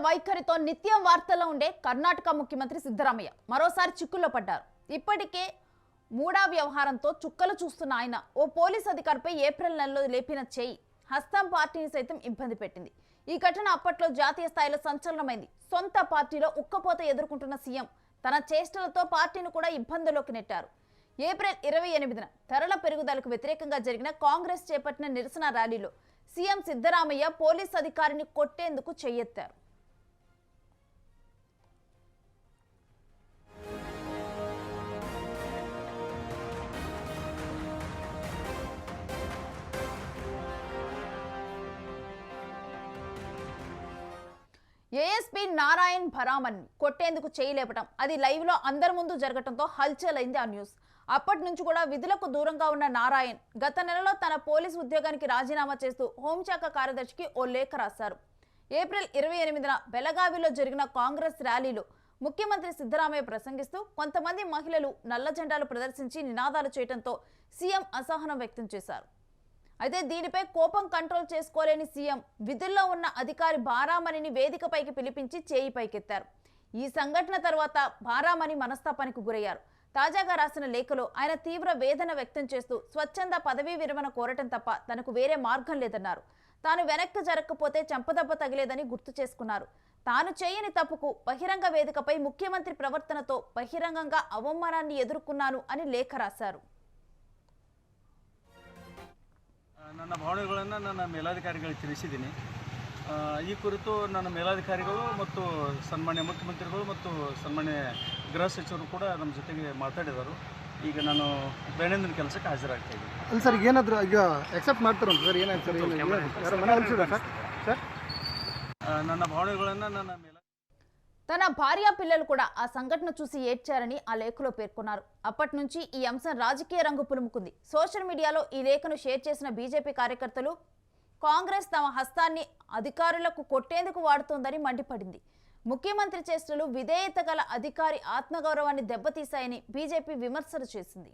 వైఖరితో నిత్యం వార్తల్లో ఉండే కర్ణాటక ముఖ్యమంత్రి సిద్ధరామయ్య మరోసారి చిక్కుల్లో పడ్డారు. ఇప్పటికే మూడా వ్యవహారంతో చుక్కలు చూస్తున్న ఆయన ఓ పోలీస్ అధికారిపై ఏప్రిల్ నెలలో లేపిన చేయి హస్తం పార్టీని సైతం ఇబ్బంది పెట్టింది. ఈ ఘటన అప్పట్లో జాతీయ స్థాయిలో సంచలనమైంది. సొంత పార్టీలో ఉక్కపోత ఎదుర్కొంటున్న సీఎం తన చేష్టలతో పార్టీని కూడా ఇబ్బందుల్లోకి నెట్టారు. ఏప్రిల్ 28న ధరల పెరుగుదలకు వ్యతిరేకంగా జరిగిన కాంగ్రెస్ చేపట్టిన నిరసన ర్యాలీలో సీఎం సిద్ధరామయ్య పోలీస్ అధికారిని కొట్టేందుకు చెయ్యెత్తారు. ఏఎస్పీ నారాయణ్ భరామన్ కొట్టేందుకు చేయలేపటం, అది లైవ్ లో అందరి ముందు జరగటంతో హల్చల్ అయింది ఆ న్యూస్. అప్పటి నుంచి కూడా విధులకు దూరంగా ఉన్న నారాయణ్ గత నెలలో తన పోలీసు ఉద్యోగానికి రాజీనామా చేస్తూ హోంశాఖ కార్యదర్శికి ఓ లేఖ రాశారు. ఏప్రిల్ 28న బెళగావిలో జరిగిన కాంగ్రెస్ ర్యాలీలో ముఖ్యమంత్రి సిద్ధరామయ్య ప్రసంగిస్తూ కొంతమంది మహిళలు నల్ల జెండాలు ప్రదర్శించి నినాదాలు చేయడంతో సీఎం అసహనం వ్యక్తం చేశారు. అయితే దీనిపై కోపం కంట్రోల్ చేసుకోలేని సీఎం విధుల్లో ఉన్న అధికారి బారామణిని వేదికపైకి పిలిపించి చేయి పైకెత్తారు. ఈ సంఘటన తర్వాత బారామణి మనస్తాపానికి గురయ్యారు. తాజాగా రాసిన లేఖలో ఆయన తీవ్ర వేదన వ్యక్తం చేస్తూ స్వచ్ఛంద పదవీ విరమణ కోరటం తప్ప తనకు వేరే మార్గం లేదన్నారు. తాను వెనక్కి జరగకపోతే చెంపదెబ్బ తగిలేదని గుర్తు చేసుకున్నారు. తాను చేయని తప్పుకు బహిరంగ వేదికపై ముఖ్యమంత్రి ప్రవర్తనతో బహిరంగంగా అవమానాన్ని ఎదుర్కొన్నాను అని లేఖ రాశారు. ನನ್ನ ಭಾವನೆಗಳನ್ನು ನನ್ನ ಮೇಲಾಧಿಕಾರಿಗಳಿಗೆ ತಿಳಿಸಿದ್ದೀನಿ. ಈ ಕುರಿತು ನನ್ನ ಮೇಲಾಧಿಕಾರಿಗಳು ಮತ್ತು ಸನ್ಮಾನ್ಯ ಮುಖ್ಯಮಂತ್ರಿಗಳು ಮತ್ತು ಸನ್ಮಾನ್ಯ ಗೃಹ ಸಚಿವರು ಕೂಡ ನಮ್ಮ ಜೊತೆಗೆ ಮಾತಾಡಿದರು. ಈಗ ನಾನು ದೈನಂದಿನ ಕೆಲಸಕ್ಕೆ ಹಾಜರಾಗ್ತಾ ಇದ್ದೀನಿ. ಅಲ್ಲ ಸರ್, ಏನಾದರೂ ಈಗ ಎಕ್ಸೆಪ್ಟ್ ಮಾಡ್ತಾರಲ್ಲ ಸರ್? ಏನಾಯ್ತು ಸರ್? ನನ್ನ ಭಾವನೆಗಳನ್ನು ನನ್ನ తన భార్య పిల్లలు కూడా ఆ సంఘటన చూసి ఏడ్చారని ఆ లేఖలో పేర్కొన్నారు. అప్పటి నుంచి ఈ అంశం రాజకీయ రంగు పులుముకుంది. సోషల్ మీడియాలో ఈ లేఖను షేర్ చేసిన బీజేపీ కార్యకర్తలు కాంగ్రెస్ తమ హస్తాన్ని అధికారులకు కొట్టేందుకు వాడుతోందని మండిపడింది. ముఖ్యమంత్రి చేష్టలు విధేయత గల అధికారి ఆత్మగౌరవాన్ని దెబ్బతీశాయని బీజేపీ విమర్శలు చేసింది.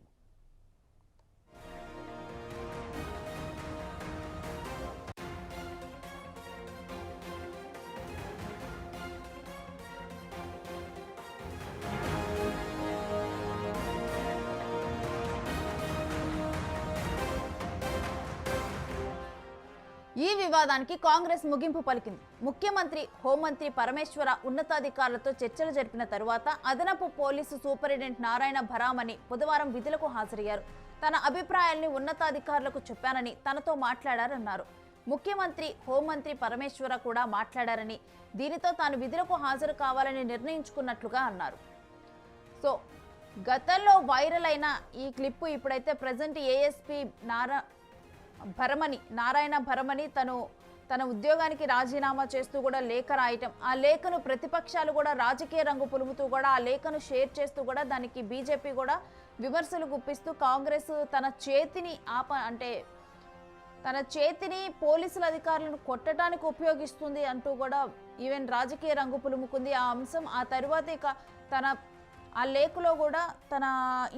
ఈ వివాదానికి కాంగ్రెస్ ముగింపు పలికింది. ముఖ్యమంత్రి, హోంమంత్రి పరమేశ్వర ఉన్నతాధికారులతో చర్చలు జరిపిన తరువాత అదనపు పోలీసు సూపరింటెండెంట్ నారాయణ భరామణి బుధవారం విధులకు హాజరయ్యారు. తన అభిప్రాయాల్ని ఉన్నతాధికారులకు చెప్పానని, తనతో మాట్లాడారన్నారు. ముఖ్యమంత్రి, హోంమంత్రి పరమేశ్వర కూడా మాట్లాడారని, దీనితో తాను విధులకు హాజరు కావాలని నిర్ణయించుకున్నట్లుగా అన్నారు. సో గతంలో వైరల్ అయిన ఈ క్లిప్పు ఇప్పుడైతే ప్రజెంట్ ఏఎస్పీ నారాయణ భరమణి తన ఉద్యోగానికి రాజీనామా చేస్తూ కూడా లేఖ రాయటం, ఆ లేఖను ప్రతిపక్షాలు కూడా రాజకీయ రంగు పులుముతూ కూడా ఆ లేఖను షేర్ చేస్తూ కూడా దానికి బీజేపీ కూడా విమర్శలు గుప్పిస్తూ కాంగ్రెస్ తన చేతిని పోలీసుల అధికారులను కొట్టడానికి ఉపయోగిస్తుంది అంటూ కూడా ఈవెన్ రాజకీయ రంగు పులుముకుంది ఆ అంశం. ఆ తరువాత ఇక ఆ లేఖలో కూడా తన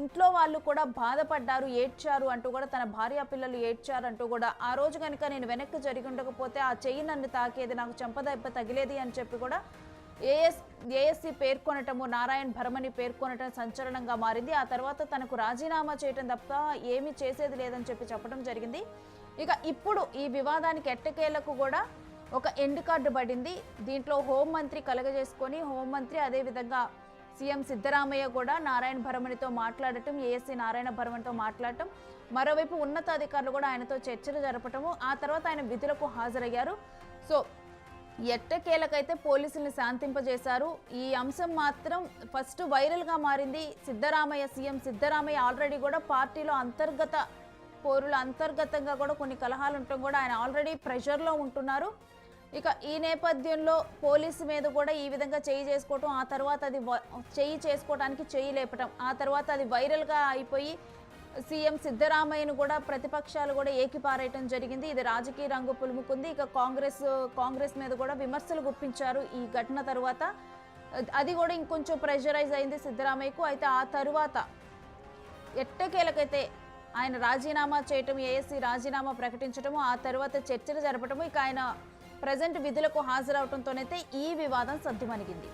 ఇంట్లో వాళ్ళు కూడా బాధపడ్డారు, ఏడ్చారు అంటూ కూడా, తన భార్య పిల్లలు ఏడ్చారు అంటూ కూడా, ఆ రోజు కనుక నేను వెనక్కి జరిగి ఉండకపోతే ఆ చెయ్యి నన్ను తాకేది, నాకు చెంపదెబ్బ తగిలేది అని చెప్పి కూడా ఏఎస్సీ పేర్కొనటము, నారాయణ్ భరమణి పేర్కొనటం సంచలనంగా మారింది. ఆ తర్వాత తనకు రాజీనామా చేయటం తప్ప ఏమీ చేసేది లేదని చెప్పడం జరిగింది. ఇక ఇప్పుడు ఈ వివాదానికి ఎట్టకేలకు కూడా ఒక ఎండ్ కార్డు పడింది. దీంట్లో హోంమంత్రి కలగజేసుకొని హోంమంత్రి అదేవిధంగా సీఎం సిద్ధరామయ్య కూడా నారాయణ భరమణితో మాట్లాడటం, ఏఎస్సీ నారాయణ భరమణితో మాట్లాడటం, మరోవైపు ఉన్నతాధికారులు కూడా ఆయనతో చర్చలు జరపటము, ఆ తర్వాత ఆయన విధులకు హాజరయ్యారు. సో ఎట్టకేలకైతే పోలీసుల్ని శాంతింపజేశారు. ఈ అంశం మాత్రం ఫస్ట్ వైరల్గా మారింది. సీఎం సిద్ధరామయ్య ఆల్రెడీ కూడా పార్టీలో అంతర్గతంగా కూడా కొన్ని కలహాలు ఉండటం కూడా ఆయన ఆల్రెడీ ప్రెషర్లో ఉంటున్నారు. ఇక ఈ నేపథ్యంలో పోలీసు మీద కూడా ఈ విధంగా చేయి చేసుకోవటం, ఆ తర్వాత అది చేయి చేసుకోవడానికి చేయి లేపటం, ఆ తర్వాత అది వైరల్గా అయిపోయి సీఎం సిద్ధరామయ్యను కూడా ప్రతిపక్షాలు కూడా ఏకిపారేయటం జరిగింది. ఇది రాజకీయ రంగు పులుముకుంది. ఇక కాంగ్రెస్ మీద కూడా విమర్శలు గుప్పించారు ఈ ఘటన తర్వాత. అది కూడా ఇంకొంచెం ప్రెషరైజ్ అయింది సిద్ధరామయ్యకు. అయితే ఆ తరువాత ఎట్టకేలకైతే ఆయన రాజీనామా చేయటం, ఏఎస్సీ రాజీనామా ప్రకటించటము, ఆ తర్వాత చర్చలు జరపటము, ఇక ఆయన ప్రజెంట్ విధులకు హాజరవడంతోనైతే ఈ వివాదం సద్దుమణిగింది.